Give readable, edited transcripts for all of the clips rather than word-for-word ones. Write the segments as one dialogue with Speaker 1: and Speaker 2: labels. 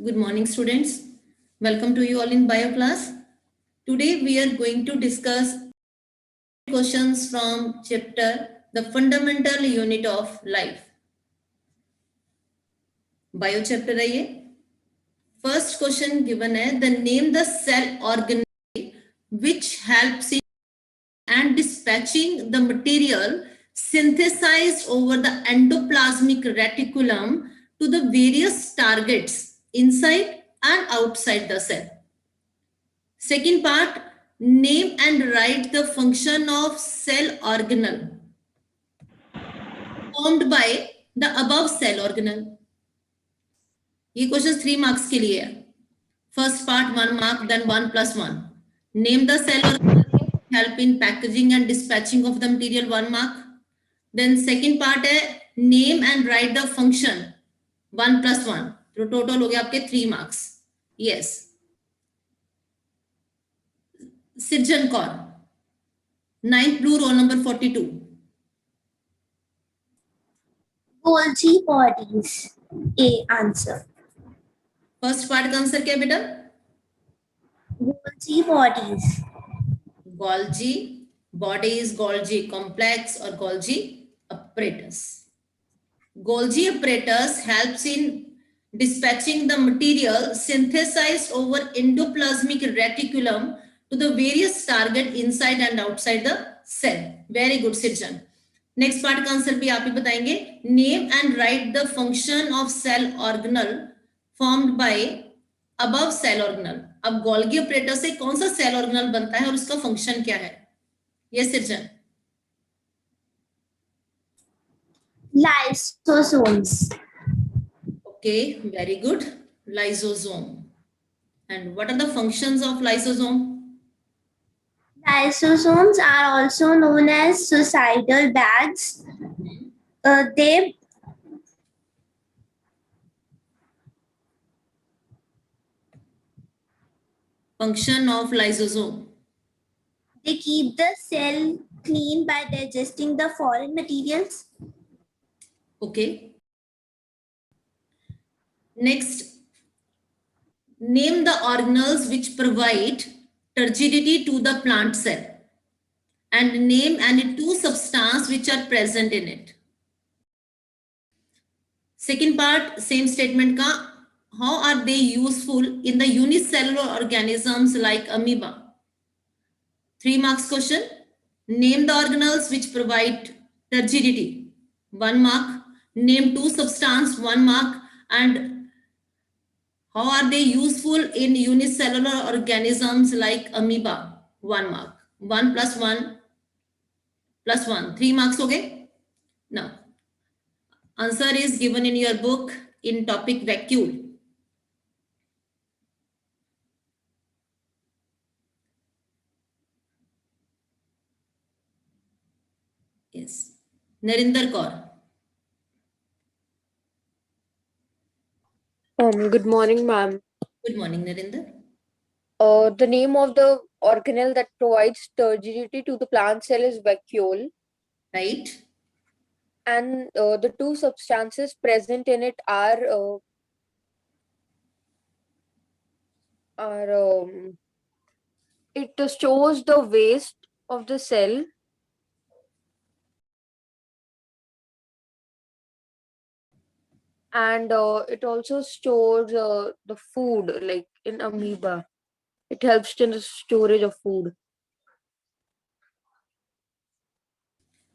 Speaker 1: Good morning, students. Welcome to you all in bio class. Today we are going to discuss questions from chapter The Fundamental Unit of Life. Bio chapter है ये. First question given है the name the cell organ which helps in and dispatching the material synthesized over the endoplasmic reticulum to the various targets inside and outside the cell. Second part, name and write the function of cell organelle formed by the above cell organelle. ये question 3 marks के लिए है. First part 1 mark, then 1+1. Name the cell organelle, help in packaging and dispatching of the material 1 mark. Then second part है name and write the function 1+1. तो total हो गया आपके 3 marks. Yes. Sirjan Kaur. 9th blue, roll number 42.
Speaker 2: Golgi bodies. A answer.
Speaker 1: First part का answer क्या है बेटा?
Speaker 2: Golgi bodies.
Speaker 1: Golgi bodies, Golgi complex or Golgi apparatus. Golgi apparatus helps in dispatching the material synthesized over endoplasmic reticulum to the various target inside and outside the cell. Very good, Sirjan. Next part का answer भी आप ही बताएंगे. Name and write the function of cell organelle formed by above cell organelle. अब Golgi operator से कौन सा cell organelle बनता है और उसका फंक्शन क्या है? ये Srijan.
Speaker 2: Lysosomes.
Speaker 1: Okay, very good. Lysosome. And what are the functions of lysosome?
Speaker 2: Lysosomes are also known as suicidal bags. They
Speaker 1: Function of lysosome.
Speaker 2: keep the cell clean by digesting the foreign materials.
Speaker 1: Okay. Next, name the organelles which provide turgidity to the plant cell and name any two substances which are present in it. Second part, same statement ka, how are they useful in the unicellular organisms like amoeba? 3 marks question. Name the organelles which provide turgidity. 1 mark. Name two substances. 1 mark. And how are they useful in unicellular organisms like amoeba? 1 mark. 1 plus 1 plus 1. 3 marks, okay? Now, answer is given in your book in topic vacuole. Yes. Narinder Kaur.
Speaker 3: Good morning, ma'am.
Speaker 1: Good morning, Narinder.
Speaker 3: The name of the organelle that provides turgidity to the plant cell is vacuole,
Speaker 1: Right?
Speaker 3: and the two substances present in it are it stores the waste of the cell, and it also stores the food, like in amoeba. It helps in the storage of food.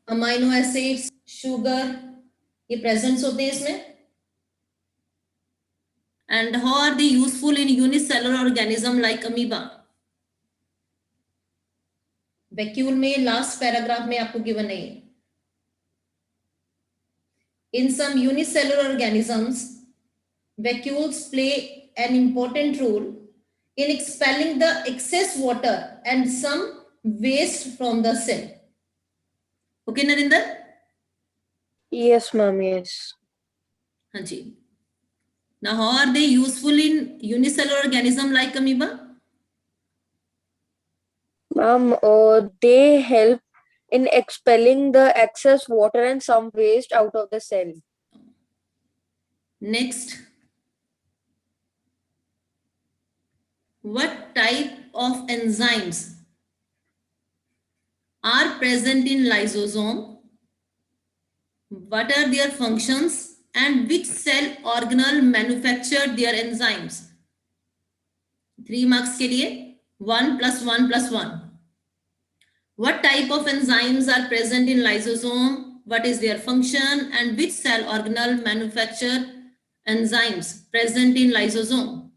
Speaker 1: Amino acids, sugar, ये presents होते हैं इसमें. And how are they useful in unicellular organism like amoeba? Vacuole में last paragraph में आपको given है. In some unicellular organisms vacuoles play an important role in expelling the excess water and some waste from the cell. Okay, Narinder?
Speaker 3: Yes, ma'am. Yes.
Speaker 1: हाँ जी. Now, how are they useful in unicellular organism like amoeba?
Speaker 3: Ma'am, they help in expelling the excess water and some waste out of the cell.
Speaker 1: Next, what type of enzymes are present in lysosome, what are their functions, and which cell organelle manufacture their enzymes. 3 marks के लिए 1 + 1 + 1. What type of enzymes are present in lysosome? What is their function? And which cell organelle manufacture enzymes present in lysosome?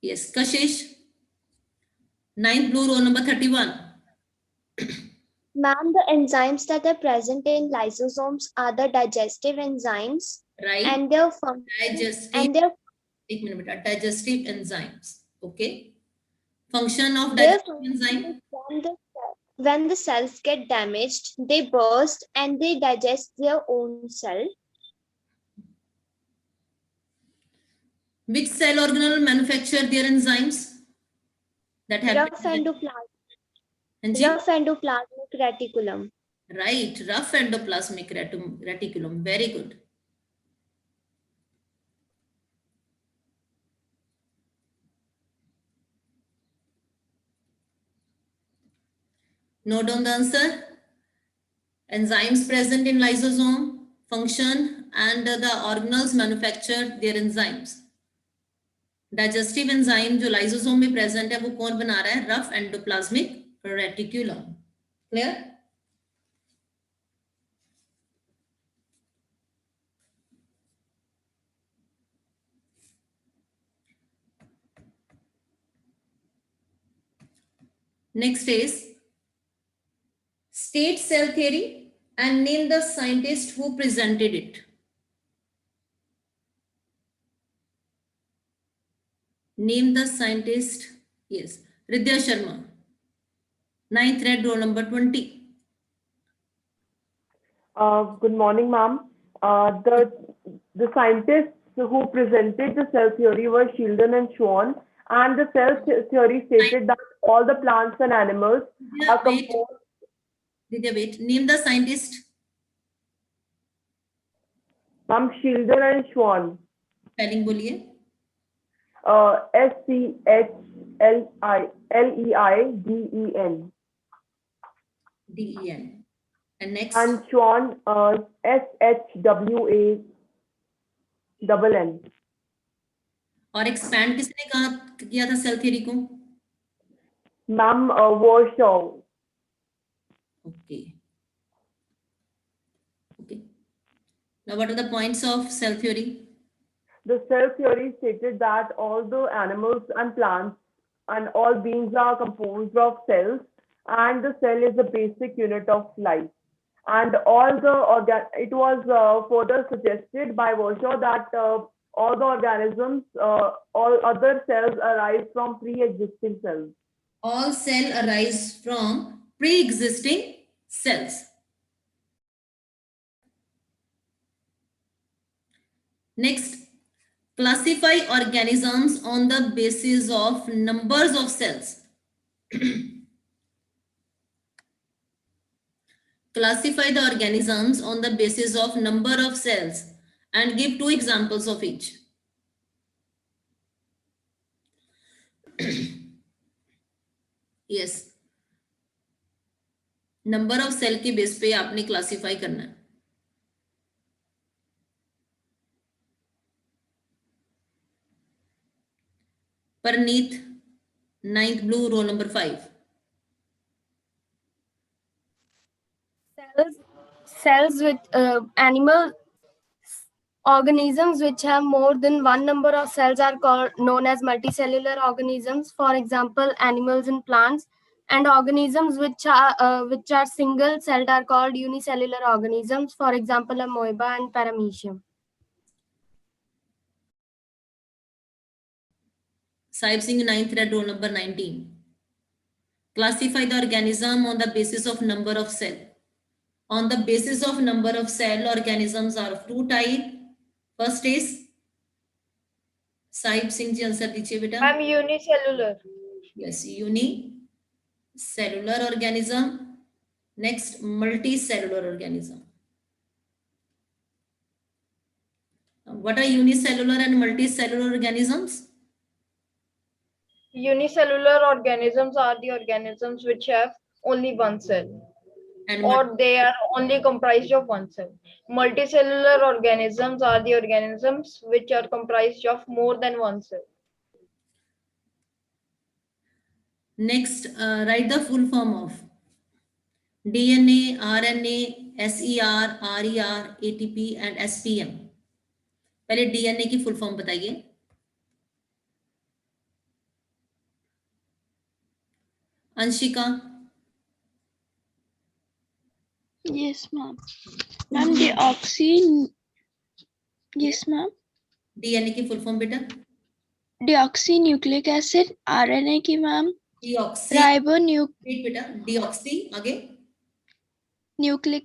Speaker 1: Yes, Kashish. 9th blue, row number 31.
Speaker 2: Ma'am, the enzymes that are present in lysosomes are the digestive enzymes
Speaker 1: Right.
Speaker 2: and their function
Speaker 1: Digestive.
Speaker 2: and their
Speaker 1: एक minute बेटा. Digestive enzymes. Okay. Function of
Speaker 2: their
Speaker 1: digestive
Speaker 2: function
Speaker 1: enzyme.
Speaker 2: is when the cells get damaged, they burst and they digest their own cell.
Speaker 1: Which cell organelle manufacture their enzymes that happen?
Speaker 2: Rough endoplasmic reticulum.
Speaker 1: Right, rough endoplasmic reticulum. Very good. Note down the answer. Enzymes present in lysosome, function, and the organelles manufacture their enzymes. Digestive enzyme जो lysosome में present है वो कौन बना रहा है? Rough endoplasmic reticulum. Clear? Next is state cell theory and name the scientist who presented it. Name the scientist. Yes, Ridya Sharma. 9th red, row number 20.
Speaker 4: Good morning, ma'am. The scientists who presented the cell theory were Shildon and Schwann, and the cell theory stated that all the plants and animals are composed.
Speaker 1: Ridya, wait. Name the scientist.
Speaker 4: Ma'am, Shildon and Schwann.
Speaker 1: Spelling बोलिए.
Speaker 4: SCHLEIDEN.
Speaker 1: DEN. And next.
Speaker 4: And Schwann, SHWANN.
Speaker 1: और expand किसने कहा किया था cell theory को?
Speaker 4: Ma'am, Warsaw.
Speaker 1: Okay. Okay. Now, what are the points of cell theory?
Speaker 4: The cell theory stated that all the animals and plants and all beings are composed of cells, and the cell is the basic unit of life. And it was further suggested by Warsaw that all the organisms, all other cells arise from pre-existing cells.
Speaker 1: All cells arise from pre-existing cells. Next, classify organisms on the basis of numbers of cells. Classify the organisms on the basis of number of cells and give 2 examples of each. Yes. Number of cell के base पे आपने classify करना है. Parneet, 9th blue, row number 5.
Speaker 5: Cells with animal organisms which have more than one number of cells are known as multicellular organisms. For example, animals and plants. And organisms which are single celled are called unicellular organisms. For example, amoeba and paramecium.
Speaker 1: Saib Singh, 9th red, row number 19. Classify the organism on the basis of number of cell. On the basis of number of cell, organisms are of 2 types. First is Saib Singh ji answer दीजिए बेटा.
Speaker 5: I'm unicellular.
Speaker 1: Yes, unicellular organism. Next, multicellular organism. What are unicellular and multicellular organisms?
Speaker 3: Unicellular organisms are the organisms which have only one cell,
Speaker 1: And
Speaker 3: or they are only comprised of one cell. Multicellular organisms are the organisms which are comprised of more than one cell.
Speaker 1: next, write the full form of DNA, RNA, SER, RER, ATP and SPM. पहले DNA की full form बताइए. Anshika.
Speaker 6: Yes, ma'am. Ma'am, deoxy. Yes, ma'am.
Speaker 1: DNA की full form बेटा.
Speaker 6: Deoxynucleic acid. RNA की ma'am.
Speaker 1: Deoxy.
Speaker 6: Ribonucleic
Speaker 1: बेटा. Deoxy आगे.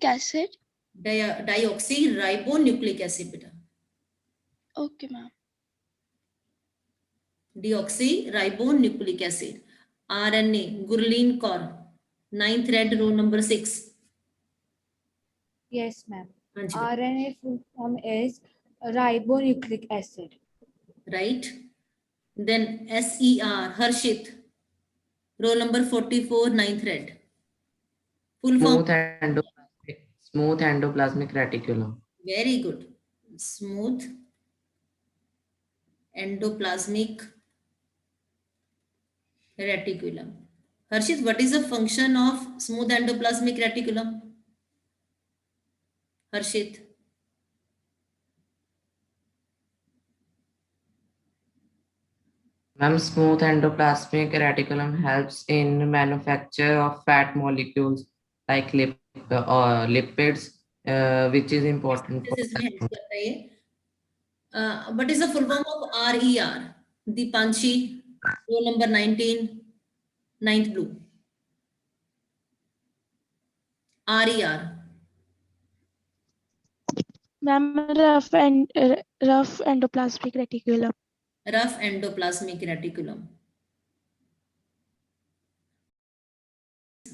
Speaker 6: acid.
Speaker 1: Dioxy ribonucleic acid बेटा.
Speaker 6: Okay, ma'am.
Speaker 1: Deoxy ribonucleic acid. RNA Gurleen Kaur. 9th read row number 6.
Speaker 7: Yes, ma'am.
Speaker 1: हाँ जी.
Speaker 7: RNA full form is ribonucleic acid.
Speaker 1: Right. Then SER Harshit. Row number 44, 9th read. Full form.
Speaker 8: Smooth endoplasmic reticulum.
Speaker 1: Very good. Smooth endoplasmic reticulum. Harshit, what is the function of smooth endoplasmic reticulum? Harshit.
Speaker 8: Ma'am, smooth endoplasmic reticulum helps in manufacture of fat molecules like lipids, which is important for
Speaker 1: This is help करता है ये. What is the full form of RER? Dipanshi, row number 19, 9th blue. RER.
Speaker 6: Ma'am, rough endoplasmic reticulum.
Speaker 1: Rough endoplasmic reticulum.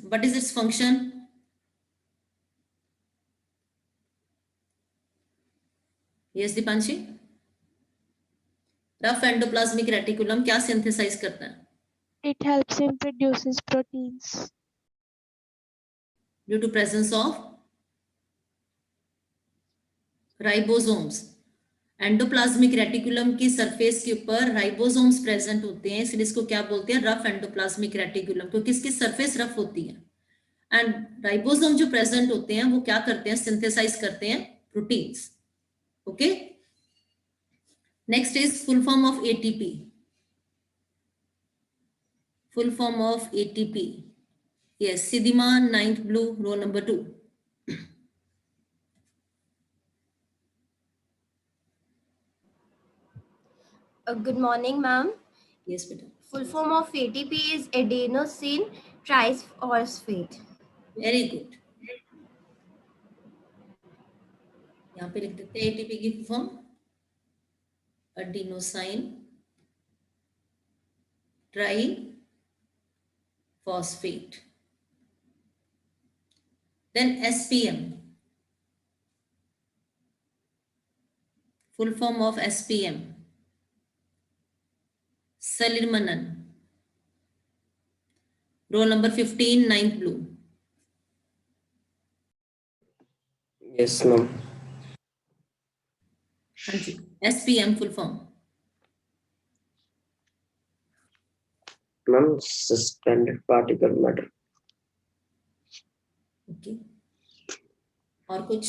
Speaker 1: What is its function? Yes, Dipanshi. Rough endoplasmic reticulum क्या synthesize करता है?
Speaker 6: It helps in produces proteins.
Speaker 1: Due to presence of ribosomes. Endoplasmic reticulum की surface के ऊपर ribosomes present होते हैं, इसलिए इसको क्या बोलते हैं? रफ एंडोप्लाज्मिक रेटिकुलम, क्योंकि इसकी सरफेस रफ होती है. एंड राइबोसोम जो प्रेजेंट होते हैं वो क्या करते हैं? सिंथेसाइज करते हैं proteins. Okay. Next is full form of ATP. Full form of ATP. Yes, सिदिमा 9th blue row number 2.
Speaker 5: Good morning, ma'am.
Speaker 1: Yes बेटा.
Speaker 5: Full form of ATP is adenosine triphosphate.
Speaker 1: Very good. यहाँ पे लिख देते हैं ATP की full form adenosine triphosphate. Then SPM. Full form of SPM. Salimmanan. Roll number 15, 9th blue.
Speaker 9: Yes, ma'am.
Speaker 1: हाँ जी. SPM full form.
Speaker 9: Ma'am, suspended particle matter.
Speaker 1: Okay. और कुछ?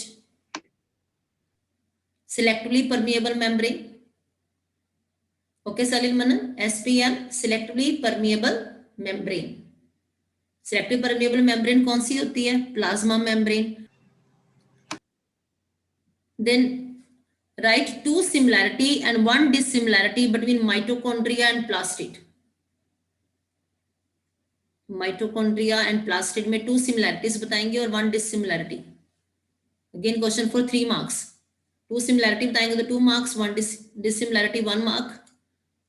Speaker 1: Selectively permeable membrane. Okay, Salimmanan. SPM selectively permeable membrane. Selective permeable membrane कौन सी होती है? Plasma membrane. Then write two similarity and one dissimilarity between mitochondria and plastid. Mitochondria and plastid में two similarities बताएंगे और one dissimilarity. Again question for 3 marks. Two similarity बताएंगे तो 2 marks, one dissimilarity 1 mark.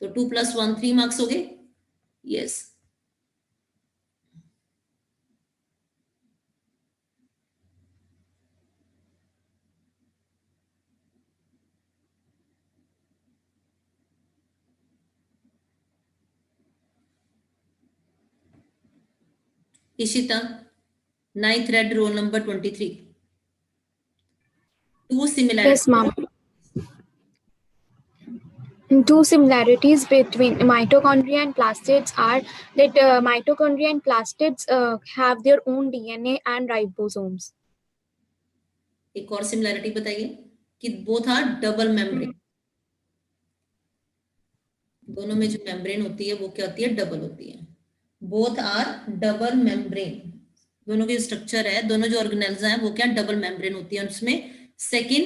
Speaker 1: तो 2 + 1 3 marks हो गए. Yes. Ishita, ninth red, roll number 23. Two similarities.
Speaker 5: Yes, ma'am. Two similarities between mitochondria and plastids are that mitochondria and plastids have their own DNA and ribosomes.
Speaker 1: एक और similarity बताइए कि both are double membrane. दोनों में जो membrane होती है वो क्या होती है? डबल होती है. Both are double membrane. दोनों के स्ट्रक्चर है, दोनों जो ऑर्गेनेल्स हैं वो क्या डबल मेम्ब्रेन होती है. उसमें second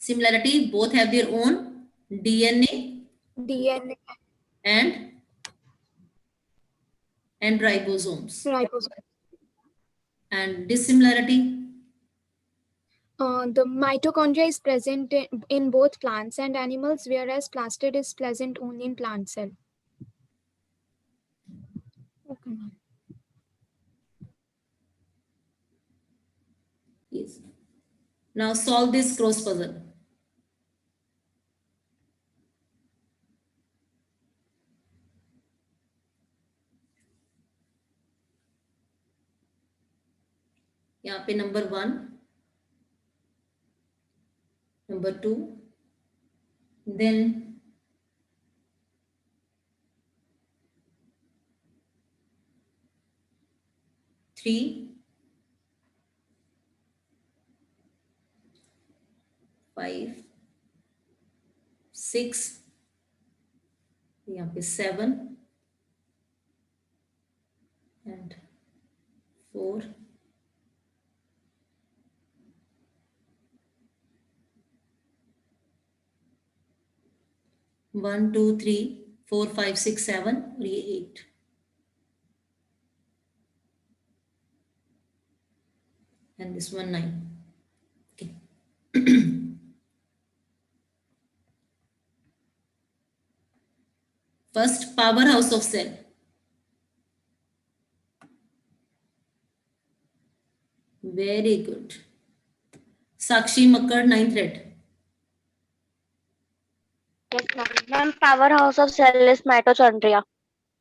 Speaker 1: similarity, both have their own DNA and ribosomes.
Speaker 5: Ribosome.
Speaker 1: And dissimilarity,
Speaker 5: The mitochondria is present in both plants and animals, whereas plastid is present only in plant cell. Okay, ma'am.
Speaker 1: yes. Now solve this cross puzzle. यहाँ पे number 1, number 2, then three, 5, 6, यहाँ पे 7 and 4, 1, 2, 3, 4, 5, 6, 7 और ये 8. And this one 9. Okay. First, powerhouse of cell. Very good. Sakshi Makkar, ninth red.
Speaker 2: Yes, ma'am. Powerhouse of cell is mitochondria.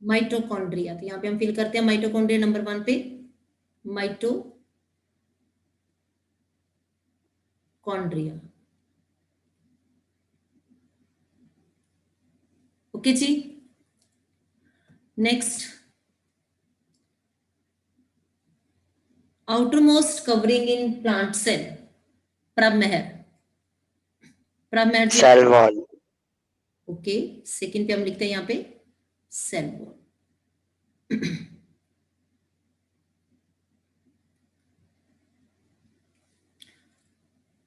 Speaker 1: Mitochondria. तो यहाँ पे हम फिल करते हैं माइटोकॉन्ड्रिया नंबर 1 पे. माइटोकॉन्ड्रिया. ओके जी. Next, outermost covering in plant cell. Prab Meher. Prab Meher जी.
Speaker 9: Cell wall.
Speaker 1: Okay. Second पे हम लिखते हैं यहाँ पे सेल वॉल.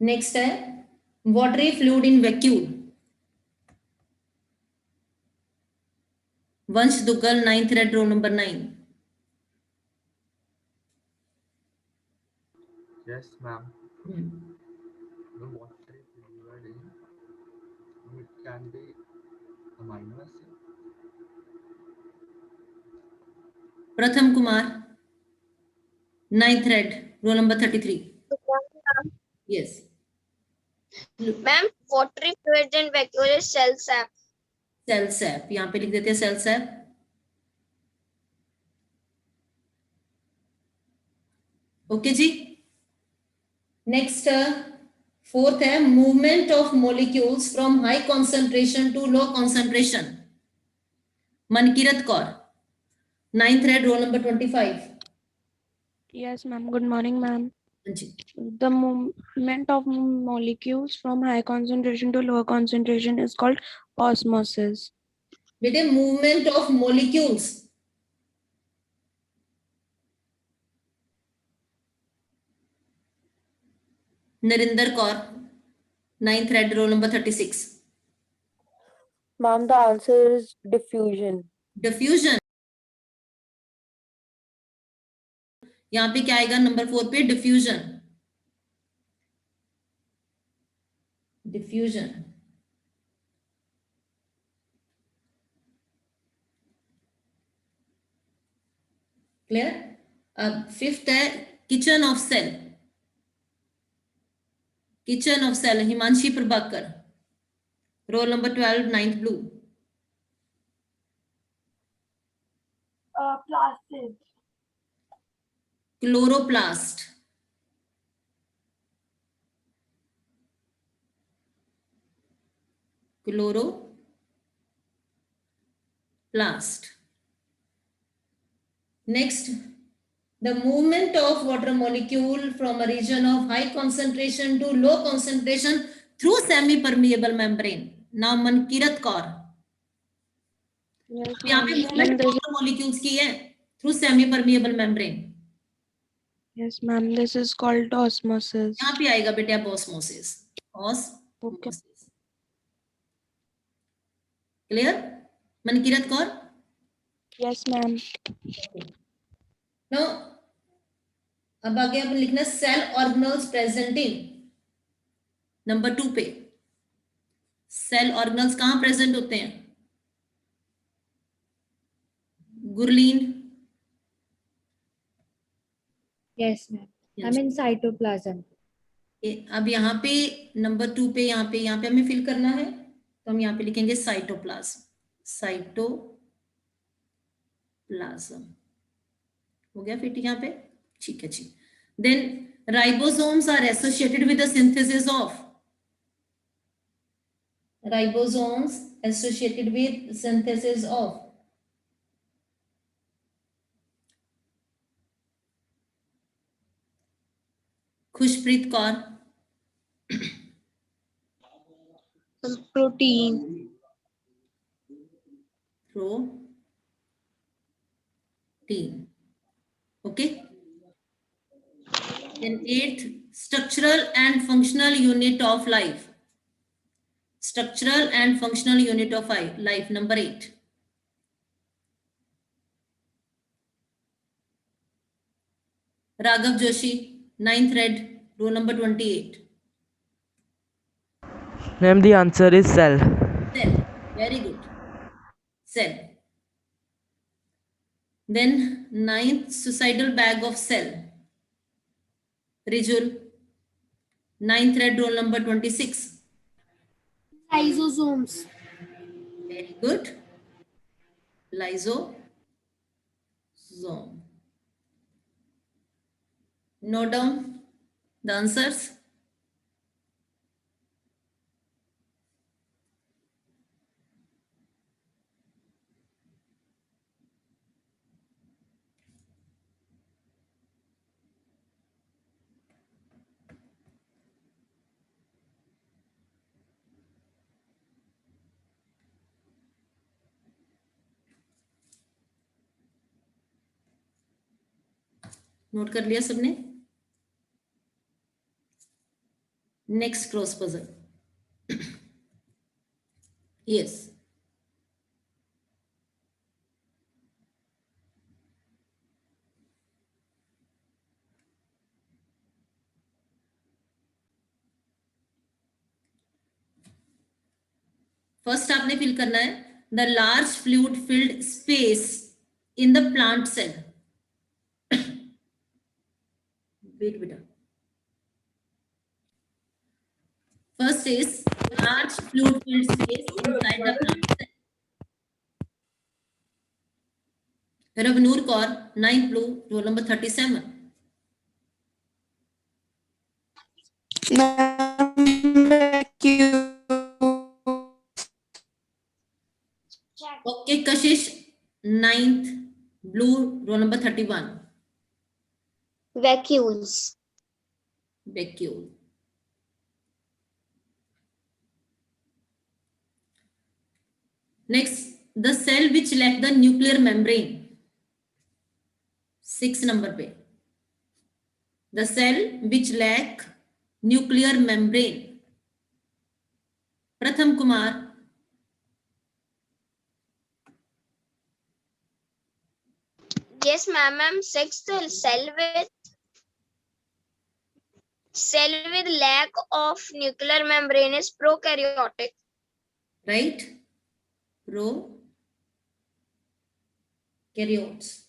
Speaker 1: नेक्स्ट है watery fluid in vacuole. वंश Duggal, ninth red, row number 9.
Speaker 10: Yes, ma'am. The water is fluid in it can be amino acid.
Speaker 1: प्रथम Kumar, ninth red, row number 33. Yes.
Speaker 2: Ma'am, watery fluid in vacuole is cell sap.
Speaker 1: Cell sap. यहाँ पे लिख देते हैं cell sap. Okay जी. Next, fourth है movement of molecules from high concentration to low concentration. Mankirat Kaur, ninth red, roll number 25.
Speaker 6: Yes, ma'am. Good morning, ma'am.
Speaker 1: जी.
Speaker 6: The movement of molecules from high concentration to lower concentration is called osmosis.
Speaker 1: बेटे movement of molecules. Narinder Kaur, ninth red, roll number 36.
Speaker 4: Ma'am, the answer is diffusion.
Speaker 1: Diffusion. यहाँ पे क्या आएगा number 4 पे? Diffusion. Diffusion. Clear. अब fifth है kitchen of cell. Kitchen of cell, Himanshi Prabhakar, roll number 12, ninth blue.
Speaker 3: Plastid.
Speaker 1: Chloroplast. Chloroplast. Next, the movement of water molecule from a region of high concentration to low concentration through semi-permeable membrane. Now, Mankirat Kaur.
Speaker 6: Yes,
Speaker 1: यहाँ पे movement water molecules की है through semi-permeable membrane.
Speaker 6: yes, ma'am. This is called osmosis.
Speaker 1: यहाँ पे आएगा बेटे आप osmosis.
Speaker 6: Okay.
Speaker 1: Osmosis. Clear? Mankirat Kaur?
Speaker 6: Yes, ma'am.
Speaker 1: Now, अब आगे आप लिखना सेल ऑर्गेनल्स प्रेजेंटिंग नंबर 2 पे. सेल ऑर्गेनल्स कहाँ प्रेजेंट होते हैं? Gurleen.
Speaker 7: Yes, ma'am. I'm in cytoplasm.
Speaker 1: अब यहाँ पे नंबर 2 पे यहाँ पे हमें फिल करना है, तो हम यहाँ पे लिखेंगे साइटोप्लाज्म. साइटोप्लाज्म हो गया फिट यहाँ पे. ठीक है जी. Then ribosomes are associated with the synthesis of. Ribosomes associated with synthesis of Khushpreet Kaur.
Speaker 6: Protein.
Speaker 1: Protein. Okay. Then 8th, structural and functional unit of life. Structural and functional unit of life, number 8. Raghav Joshi, 9th read, roll number 28.
Speaker 11: Ma'am, the answer is cell.
Speaker 1: Cell, very good. Cell. Then 9th, suicidal bag of cell. Rijul, 9th read, roll number 26.
Speaker 5: Lysosomes.
Speaker 1: Very good. Lysosome. Note down the answers. Note कर लिया सबने? Next cross puzzle. Yes. First आपने fill करना है the large fluid filled space in the plant cell. Wait बेटा. First is large fluid filled space inside the plant cell. Ravnoor Kaur, 9th blue, roll number 37. Okay, Kashish, 9th blue, roll number 31.
Speaker 2: Vacuoles.
Speaker 1: Vacuole. Next, the cell which lack the nuclear membrane. 6 number पे. The cell which lack nuclear membrane. Pratham Kumar.
Speaker 2: Yes, ma'am. Sixth, cell with lack of nuclear membrane is prokaryotic.
Speaker 1: Right? Prokaryotes.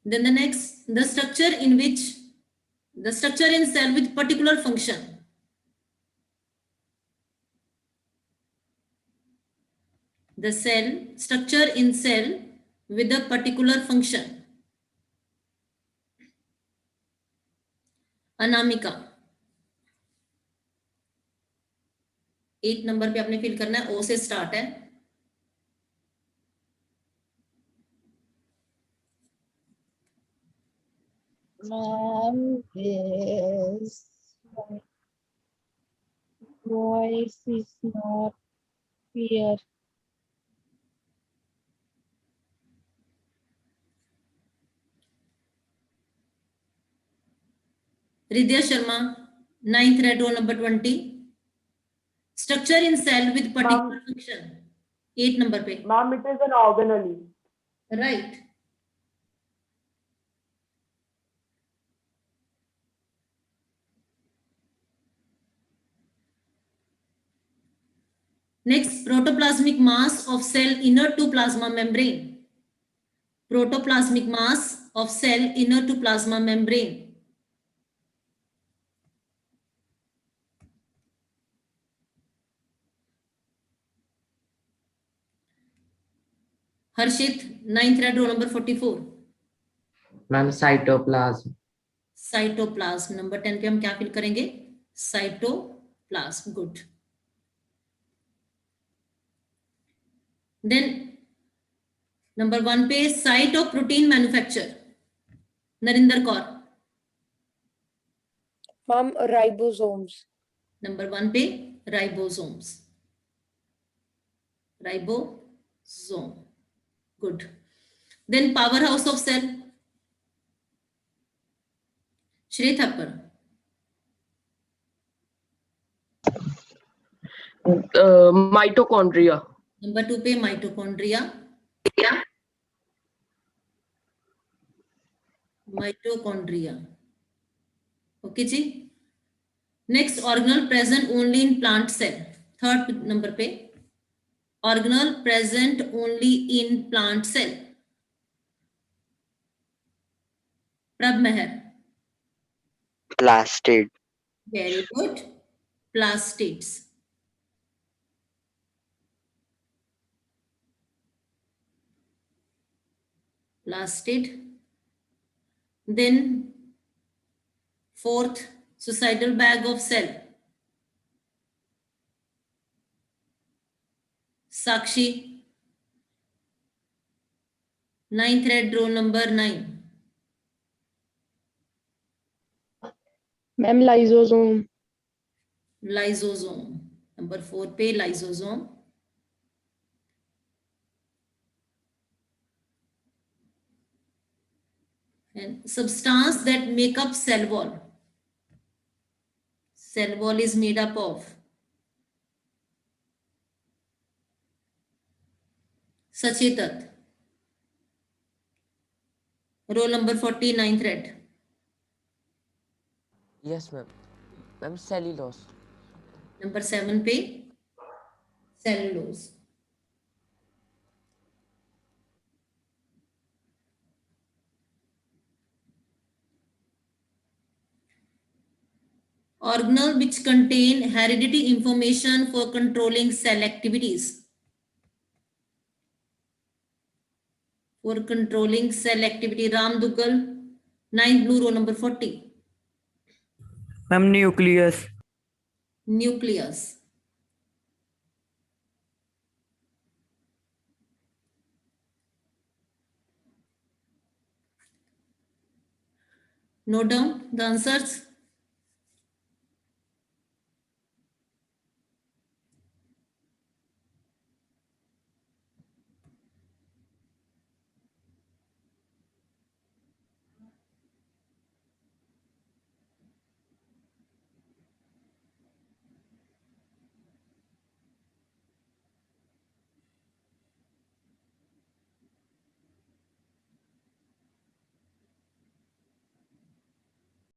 Speaker 1: Then the next, the structure in cell with particular function. the cell structure in cell with a particular function. Anamika 8 number पे आपने fill करना है, ओ से start है.
Speaker 7: His voice is not clear.
Speaker 1: Ridya Sharma, 9th red roll number 20. Structure in cell with particular function. 8 number पे.
Speaker 4: Ma'am, it is an organelle.
Speaker 1: Right. Next, protoplasmic mass of cell inner to plasma membrane. Protoplasmic mass of cell inner to plasma membrane. Harshit, 9th red roll number 44.
Speaker 8: Ma'am, cytoplasm.
Speaker 1: Cytoplasm number 10 पे हम क्या fill करेंगे? Cytoplasm. Good. Then number 1 पे site of protein manufacture. Narinder Kaur.
Speaker 6: Ma'am, ribosomes.
Speaker 1: Number 1 पे ribosomes. Ribosome. Good. Then power house of cell. Shri Thapar.
Speaker 11: Mitochondria.
Speaker 1: Number 2 पे mitochondria. Mitochondria. Okay जी. Next, organelle present only in plant cell. 3rd number पे organelle present only in plant cell. Prabh Mehar.
Speaker 9: Plastid.
Speaker 1: Very good. Plastids. Plastid. Then 4th, suicidal bag of cell. Sakshi, 9th red roll number 9.
Speaker 6: Ma'am, lysosome.
Speaker 1: Lysosome. Number 4 पे lysosome. And substance that make up cell wall. Cell wall is made up of Sachetat. Roll number 49th red.
Speaker 11: Yes, ma'am. Ma'am, cellulose.
Speaker 1: Number 7 पे cellulose. Organelle which contain heredity information for controlling cell activities. For controlling cell activity, Ram Dugal, 9th blue row number 40.
Speaker 11: Ma'am, nucleus.
Speaker 1: Nucleus. Note down the answers.